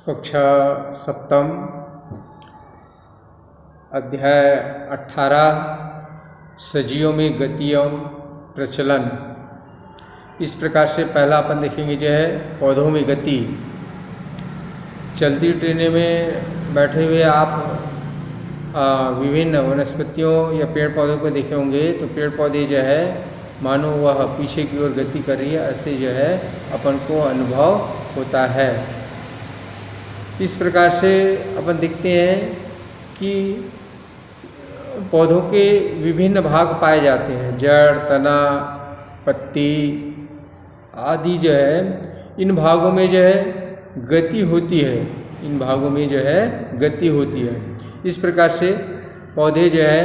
कक्षा सप्तम अध्याय 18 सजीवों में गति एवं प्रचलन। इस प्रकार से पहला अपन देखेंगे जो है पौधों में गति। चलती ट्रेनें में बैठे हुए आप विभिन्न वनस्पतियों या पेड़ पौधों को देखे होंगे तो पेड़ पौधे जो है मानो वह पीछे की ओर गति कर रही है, ऐसे जो है अपन को अनुभव होता है। इस प्रकार से अपन देखते हैं कि पौधों के विभिन्न भाग पाए जाते हैं, जड़, तना, पत्ती आदि जो है इन भागों में जो है गति होती है, इन भागों में जो है गति होती है। इस प्रकार से पौधे जो है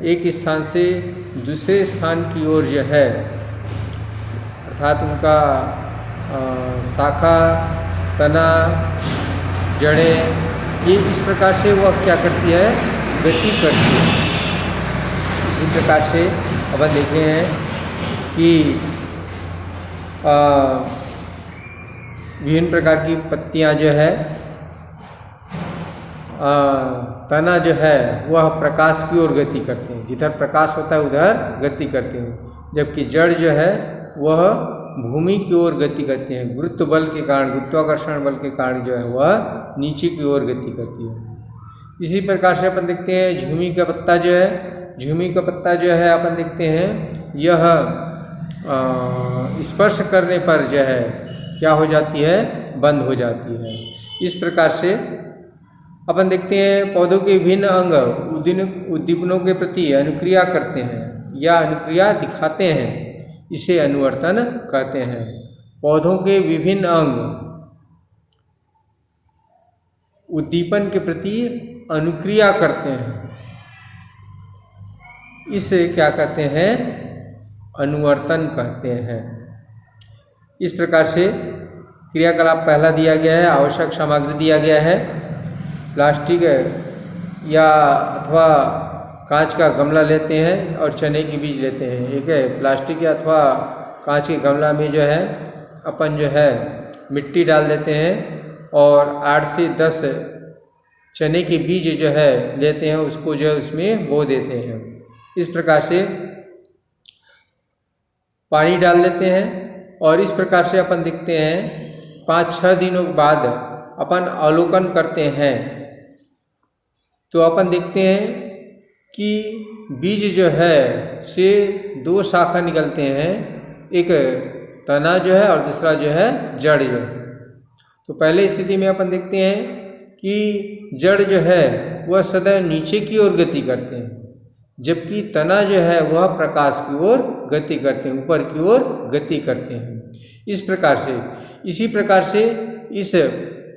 एक स्थान से दूसरे स्थान की ओर जो है अर्थात उनका शाखा, तना, जड़ें ये इस प्रकार से वह क्या करती है, गति करती है। इसी प्रकार से अपन देखे हैं कि विभिन्न प्रकार की पत्तियां जो है तना जो है वह प्रकाश की ओर गति करते हैं, जिधर प्रकाश होता है उधर गति करते हैं, जबकि जड़ जो है वह भूमि की ओर गति करते हैं। गुरुत्व बल के कारण, गुरुत्वाकर्षण बल के कारण जो है वह नीचे की ओर गति करती है। इसी प्रकार से अपन देखते हैं झूमी का पत्ता जो है, झूमी का पत्ता जो है अपन देखते हैं यह स्पर्श करने पर जो है क्या हो जाती है, बंद हो जाती है। इस प्रकार से अपन देखते हैं पौधों के विभिन्न अंग उद्दीपनों के प्रति अनुक्रिया करते हैं या अनुक्रिया दिखाते हैं, इसे अनुवर्तन कहते हैं। पौधों के विभिन्न अंग उद्दीपन के प्रति अनुक्रिया करते हैं, इसे क्या कहते हैं, अनुवर्तन कहते हैं। इस प्रकार से क्रियाकलाप पहला दिया गया है, आवश्यक सामग्री दिया गया है। प्लास्टिक या अथवा कांच का गमला लेते हैं और चने के बीज लेते हैं। एक है प्लास्टिक या अथवा कांच के गमला में जो है अपन जो है मिट्टी डाल देते हैं और 8 से 10 चने के बीज जो है लेते हैं, उसको जो है उसमें बो देते हैं। इस प्रकार से पानी डाल देते हैं और इस प्रकार से अपन देखते हैं 5-6 दिनों के बाद अपन अवलोकन करते हैं तो अपन देखते हैं कि बीज जो है से 2 शाखा निकलते हैं, एक तना जो है और दूसरा जो है जड़ जो है। तो पहले स्थिति में अपन देखते हैं कि जड़ जो है वह सदैव नीचे की ओर गति करते हैं, जबकि तना जो है वह प्रकाश की ओर गति करते हैं, ऊपर की ओर गति करते हैं। इस प्रकार से इसी प्रकार से इस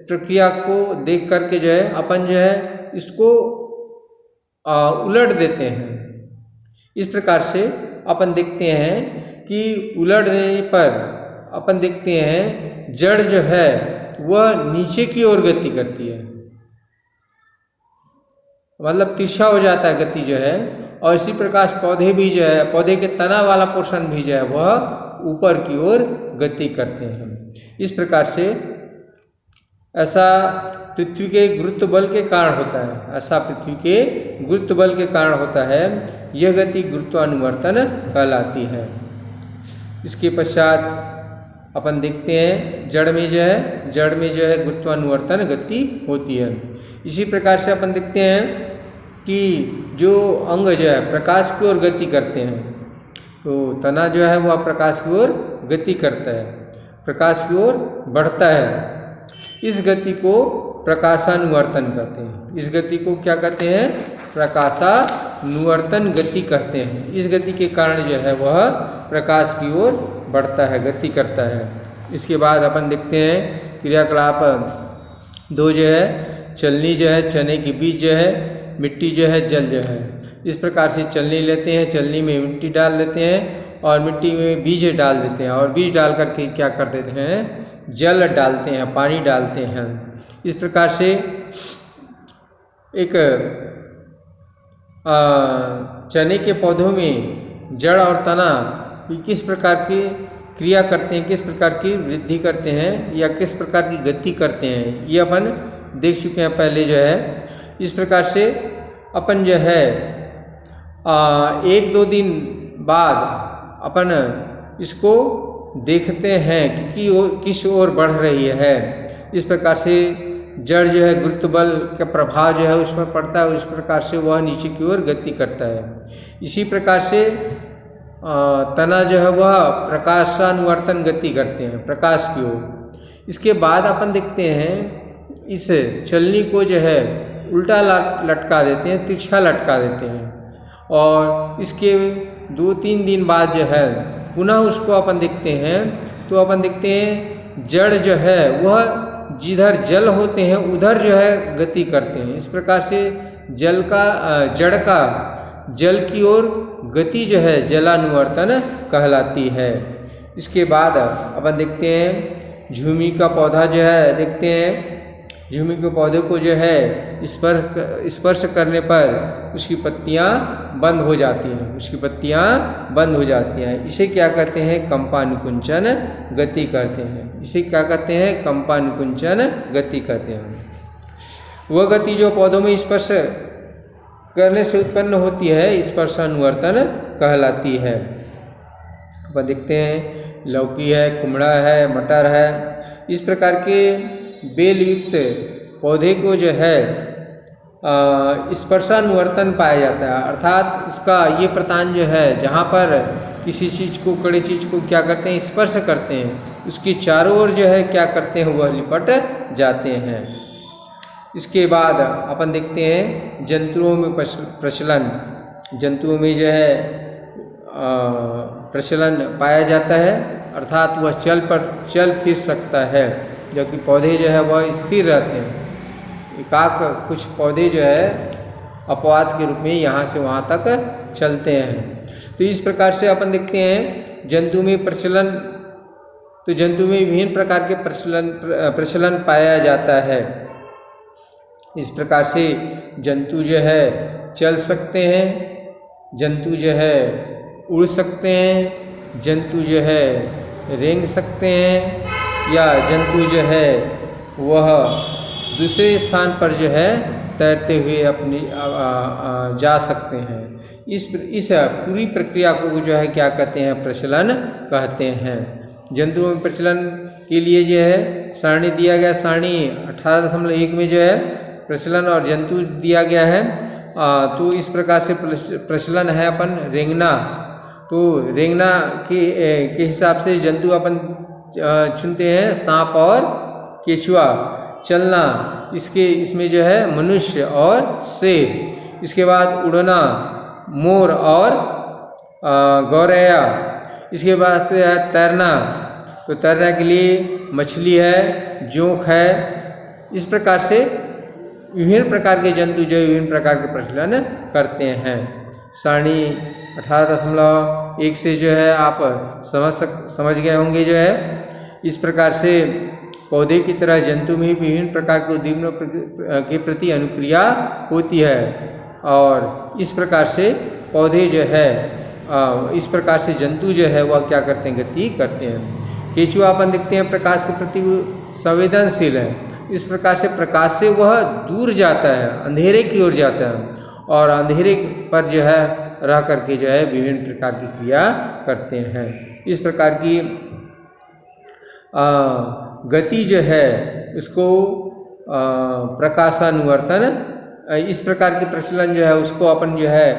प्रक्रिया को देख करके जो है अपन जो है इसको उलट देते हैं। इस प्रकार से अपन देखते हैं कि उलट देने पर अपन देखते हैं जड़ जो है वह नीचे की ओर गति करती है, मतलब तिरछा हो जाता है गति जो है। और इसी प्रकार पौधे भी जो है, पौधे के तना वाला पोर्शन भी जो है वह ऊपर की ओर गति करते हैं। इस प्रकार से ऐसा पृथ्वी के गुरुत्व बल के कारण होता है, ऐसा पृथ्वी के गुरुत्व बल के कारण होता है। यह गति गुरुत्वानुवर्तन कहलाती है। इसके पश्चात अपन देखते हैं जड़ में जो है गुरुत्वानुवर्तन गति होती है। इसी प्रकार से अपन देखते हैं कि जो अंग जो है प्रकाश की ओर गति करते हैं, तो तना जो है वह प्रकाश की ओर गति करता है, प्रकाश की ओर बढ़ता है। इस गति को प्रकाशानुवर्तन कहते हैं। इस गति को क्या कहते हैं, प्रकाशानुवर्तन गति कहते हैं। इस गति के कारण जो है वह प्रकाश की ओर बढ़ता है, गति करता है। इसके बाद अपन देखते हैं क्रियाकलाप 2 जो है चलनी जो है, चने के बीज जो है, मिट्टी जो है, जल जो है। इस प्रकार से चलनी लेते हैं, चलनी में मिट्टी डाल देते हैं और मिट्टी में बीज डाल देते हैं और बीज डाल करके क्या कर देते हैं, जल डालते हैं, पानी डालते हैं। इस प्रकार से एक चने के पौधों में जड़ और तना किस प्रकार के क्रिया करते हैं, किस प्रकार की वृद्धि करते हैं या किस प्रकार की गति करते हैं, ये अपन देख चुके हैं पहले जो है। इस प्रकार से अपन जो है 1-2 दिन बाद अपन इसको देखते हैं कि किस ओर बढ़ रही है। इस प्रकार से जड़ जो है गुरुत्व बल का प्रभाव जो है उस पर पड़ता है, उस प्रकार से वह नीचे की ओर गति करता है। इसी प्रकार से तना जो है वह प्रकाशानुवर्तन गति करते हैं प्रकाश की ओर। इसके बाद अपन देखते हैं इस चलनी को जो है उल्टा लटका देते हैं, तिरछा लटका देते हैं, और इसके 2-3 दिन बाद जो है पुनः उसको अपन देखते हैं तो अपन देखते हैं जड़ जो है वह जिधर जल होते हैं उधर जो है गति करते हैं। इस प्रकार से जड़ का जल की ओर गति जो है जलानुवर्तन कहलाती है। इसके बाद अपन देखते हैं झूमी का पौधा जो है, देखते हैं झूमी के पौधे को जो है स्पर्श करने पर उसकी पत्तियां बंद हो जाती हैं, इसे क्या कहते हैं? कंपानुकुंचन गति करते हैं। इसे क्या कहते हैं? कंपानुकुंचन गति कहते हैं। वह गति जो पौधों में स्पर्श करने से उत्पन्न होती है स्पर्शानुवर्तन कहलाती है। अपन देखते हैं लौकी है, कुमड़ा है, मटर है, इस प्रकार के बेल युक्त पौधे को जो है स्पर्शानुवर्तन पाया जाता है, अर्थात इसका ये प्रतान जो है जहाँ पर किसी चीज़ को, कड़ी चीज़ को क्या करते हैं? स्पर्श करते हैं, उसकी चारों ओर जो है क्या करते हैं? वह लिपट जाते हैं। इसके बाद अपन देखते हैं जंतुओं में प्रचलन। जंतुओं में जो है प्रचलन पाया जाता है, अर्थात वह चल फिर सकता है, जबकि पौधे जो है वह स्थिर रहते हैं। एकाक कुछ पौधे जो है अपवाद के रूप में यहाँ से वहाँ तक चलते हैं। तो इस प्रकार से अपन देखते हैं जंतु में प्रचलन, तो जंतु में विभिन्न प्रकार के प्रचलन पाया जाता है। इस प्रकार से जंतु जो है चल सकते हैं, जंतु जो है उड़ सकते हैं, जंतु जो है रेंग सकते हैं, या जंतु जो है वह दूसरे स्थान पर जो है तैरते हुए अपनी जा सकते हैं। इस पूरी प्रक्रिया को जो है क्या कहते हैं? प्रचलन कहते हैं। जंतुओं में प्रचलन के लिए जो है सारणी दिया गया, सारणी 18.1 में जो है प्रचलन और जंतु दिया गया है। तो इस प्रकार से प्रचलन है अपन रेंगना, तो रेंगना के हिसाब से जंतु अपन चुनते हैं सांप और केचुआ। चलना, इसमें जो है मनुष्य और शेर। इसके बाद उड़ना, मोर और गौरैया। इसके बाद से है तैरना, तो तैरने के लिए मछली है, जोंक है। इस प्रकार से विभिन्न प्रकार के जंतु जो विभिन्न प्रकार के प्रचलन करते हैं। सारणी 18.1 से जो है आप समझ गए होंगे जो है। इस प्रकार से पौधे की तरह जंतु में विभिन्न प्रकार के उद्दीपनों के प्रति अनुक्रिया होती है, और इस प्रकार से पौधे जो है इस प्रकार से जंतु जो है वह क्या करते हैं? गति करते हैं। केचुआ अपन देखते हैं प्रकाश के प्रति संवेदनशील है। इस प्रकार से प्रकाश से वह दूर जाता है, अंधेरे की ओर जाता है, और अंधेरे पर जो है रह करके जो है विभिन्न प्रकार की क्रिया करते हैं। इस प्रकार की गति जो है उसको प्रकाशानुवर्तन, इस प्रकार के प्रचलन जो है उसको अपन जो है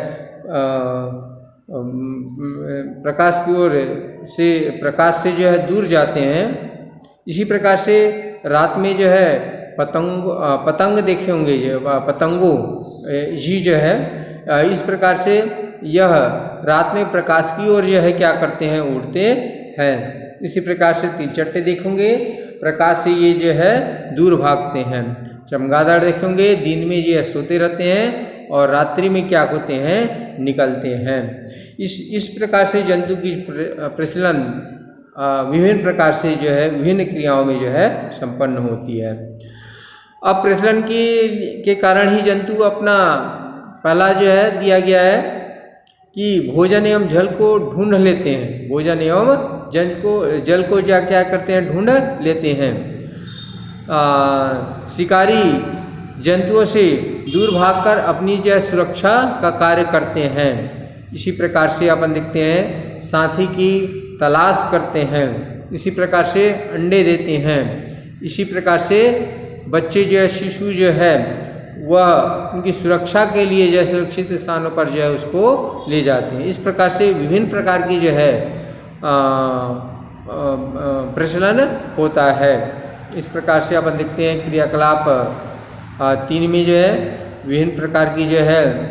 प्रकाश की ओर से, प्रकाश से जो है दूर जाते हैं। इसी प्रकार से रात में जो है पतंग देखे होंगे, जो पतंगों जी जो है इस प्रकार से यह रात में प्रकाश की ओर जो है क्या करते हैं? उड़ते हैं। इसी प्रकार से तिलचट्टे देखेंगे, प्रकाश से ये जो है दूर भागते हैं। चमगादड़ देखेंगे, दिन में ये सोते रहते हैं और रात्रि में क्या होते हैं? निकलते हैं। इस प्रकार से जंतु की प्रचलन विभिन्न प्रकार से जो है विभिन्न क्रियाओं में जो है संपन्न होती है। अब प्रचलन के कारण ही जंतु अपना पहला जो है दिया गया है कि भोजन एवं जल को ढूंढ लेते हैं, भोजन एवं जल को क्या करते हैं, ढूंढ लेते हैं। शिकारी जंतुओं से दूर भागकर अपनी जो सुरक्षा का कार्य करते हैं। इसी प्रकार से अपन देखते हैं साथी की तलाश करते हैं। इसी प्रकार से अंडे देते हैं। इसी प्रकार से बच्चे जो है, शिशु जो है, वह उनकी सुरक्षा के लिए जो है सुरक्षित स्थानों पर जो है उसको ले जाते हैं। इस प्रकार से विभिन्न प्रकार की जो है प्रचलन होता है। इस प्रकार से अपन देखते हैं क्रियाकलाप 3 में जो है विभिन्न प्रकार की जो है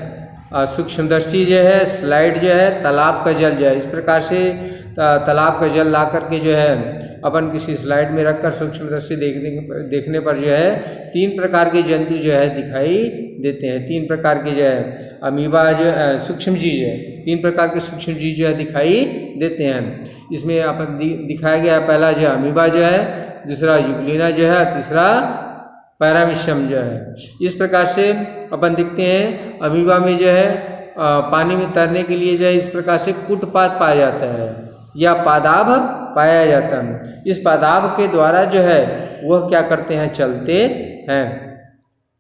सूक्ष्मदर्शी जो है, स्लाइड जो है, तालाब का जल जो है। इस प्रकार से तालाब का जल ला करके जो है अपन किसी स्लाइड में रखकर सूक्ष्मदर्शी देखने पर जो है 3 प्रकार के जंतु जो है दिखाई देते हैं। 3 प्रकार के जो है अमीबा जो सूक्ष्म जीव है, 3 प्रकार के सूक्ष्म जीव जो है दिखाई देते हैं। इसमें अपन दिखाया गया है, पहला जो अमीबा जो है, दूसरा यूग्लिना जो है, तीसरा पैरामीशियम जो है। इस प्रकार से अपन देखते हैं अमीबा में जो है पानी में तैरने के लिए जो है इस प्रकार से कूटपाद पाया जाता है या पादाभ पाया जाता है। इस पादाभ के द्वारा जो है वह क्या करते हैं, चलते हैं।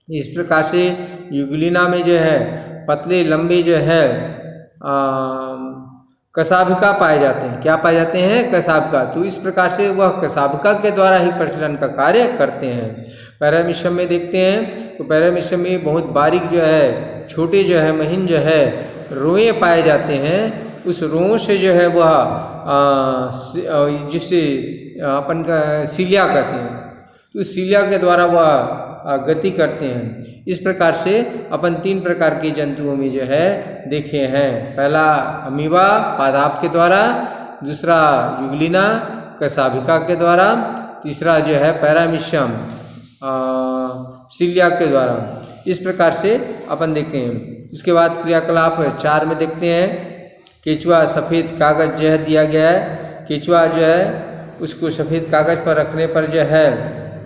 इस प्रकार से यूग्लिना में जो है पतले लंबे जो है कसाभिका पाए जाते हैं। क्या पाए जाते हैं, कसाभिका। तो इस प्रकार से वह कसाभिका के द्वारा ही प्रचलन का कार्य करते हैं। पैरामीशियम में देखते हैं तो पैरामीशियम में बहुत बारीक जो है, छोटे जो है, महीन जो है रोए पाए जाते हैं। उस रों से जो है वह जिसे अपन का सीलिया कहते हैं, तो सीलिया के द्वारा वह गति करते हैं। इस प्रकार से अपन 3 प्रकार के जंतुओं में जो है देखे हैं। पहला अमीबा पादाभ के द्वारा, दूसरा यूग्लिना कसाभिका के द्वारा, तीसरा जो है पैरामीशियम सीलिया के द्वारा। इस प्रकार से अपन देखते हैं। इसके बाद क्रियाकलाप 4 में देखते हैं केचुआ सफ़ेद कागज़ जो है दिया गया है। केचुआ जो है उसको सफ़ेद कागज़ पर रखने पर जो है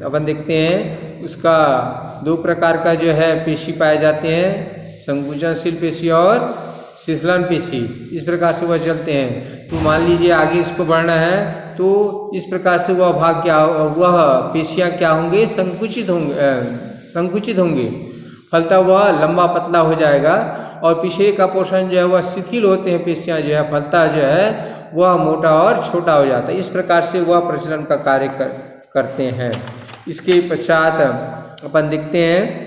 अपन देखते हैं उसका 2 प्रकार का जो है पेशी पाए जाते हैं, संकुचनशील पेशी और शिथिलन पेशी। इस प्रकार से वह चलते हैं। तो मान लीजिए आगे इसको बढ़ना है तो इस प्रकार से वह भाग क्या, वह पेशियाँ क्या होंगे, संकुचित होंगे। फलता वह लंबा पतला हो जाएगा और पीछे का पोर्शन जो है वह शिथिल होते हैं। पेशियाँ जो है, फलता जो है वह मोटा और छोटा हो जाता है। इस प्रकार से वह प्रचलन का कार्य करते हैं। इसके पश्चात अपन देखते हैं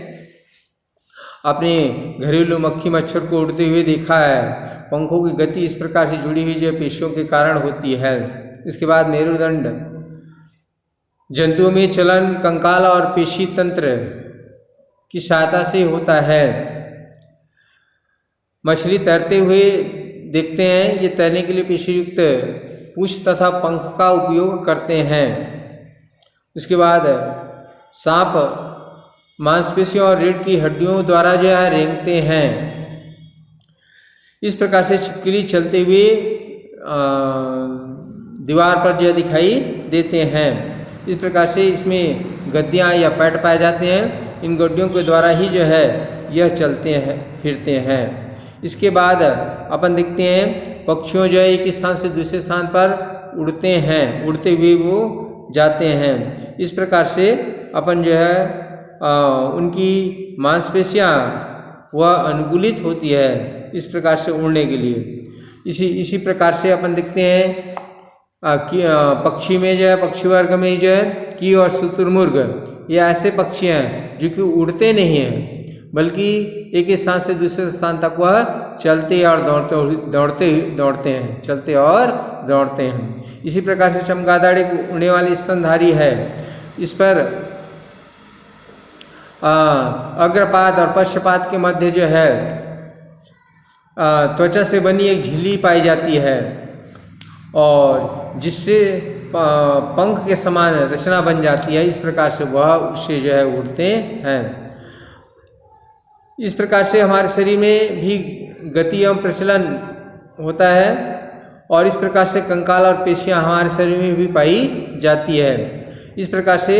अपने घरेलू मक्खी मच्छर को उड़ते हुए देखा है। पंखों की गति इस प्रकार से जुड़ी हुई जो पेशियों के कारण होती है। इसके बाद मेरुदंड जंतुओं में चलन कंकाल और पेशी तंत्र की सहायता से होता है। मछली तैरते हुए देखते हैं, ये तैरने के लिए पेशीयुक्त पूंछ तथा पंख का उपयोग करते हैं। उसके बाद सांप मांसपेशियों और रीढ़ की हड्डियों द्वारा जो है रेंगते हैं। इस प्रकार से छिपकली चलते हुए दीवार पर जो दिखाई देते हैं। इस प्रकार से इसमें गद्दियाँ या पैड पाए जाते हैं। इन गड्डियों के द्वारा ही जो है यह चलते हैं, फिरते हैं। इसके बाद अपन देखते हैं पक्षियों जो है एक स्थान से दूसरे स्थान पर उड़ते हैं, उड़ते हुए वो जाते हैं। इस प्रकार से अपन जो है उनकी मांसपेशियाँ वह अनुकूलित होती है इस प्रकार से उड़ने के लिए। इसी प्रकार से अपन देखते हैं कि पक्षी में जो है, पक्षी वर्ग में जो है की और शुतुरमुर्ग, ये ऐसे पक्षी हैं जो कि उड़ते नहीं हैं बल्कि एक स्थान से दूसरे स्थान तक वह चलते और दौड़ते हैं, चलते और दौड़ते हैं। इसी प्रकार से चमगादड़ एक उड़ने वाली स्तनधारी है। इस पर अग्रपाद और पश्चपाद के मध्य जो है त्वचा से बनी एक झिल्ली पाई जाती है और जिससे पंख के समान रचना बन जाती है। इस प्रकार से वह उससे जो है उड़ते हैं। इस प्रकार से हमारे शरीर में भी गति एवं प्रचलन होता है और इस प्रकार से कंकाल और पेशियाँ हमारे शरीर में भी पाई जाती है। इस प्रकार से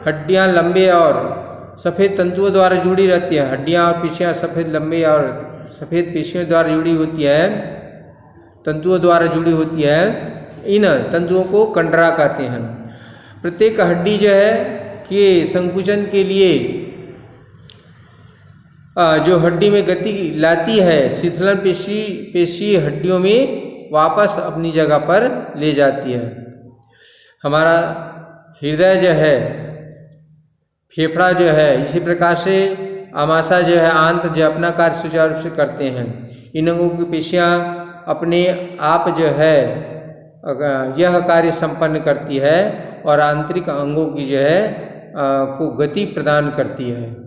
हड्डियाँ लंबे और सफ़ेद तंतुओं द्वारा जुड़ी रहती है। हड्डियाँ और पेशियाँ सफ़ेद लंबे और सफ़ेद पेशियों द्वारा जुड़ी होती है, तंतुओं द्वारा जुड़ी होती है। इन तंतुओं को कंडरा कहते हैं। प्रत्येक हड्डी जो है कि संकुचन के लिए जो हड्डी में गति लाती है, शिथिलन पेशी हड्डियों में वापस अपनी जगह पर ले जाती है। हमारा हृदय जो है, फेफड़ा जो है, इसी प्रकार से आमाशय जो है, आंत जो अपना कार्य सुचारू रूप से करते हैं। इन अंगों की पेशियाँ अपने आप जो है यह कार्य संपन्न करती है और आंतरिक अंगों की जो है को गति प्रदान करती है।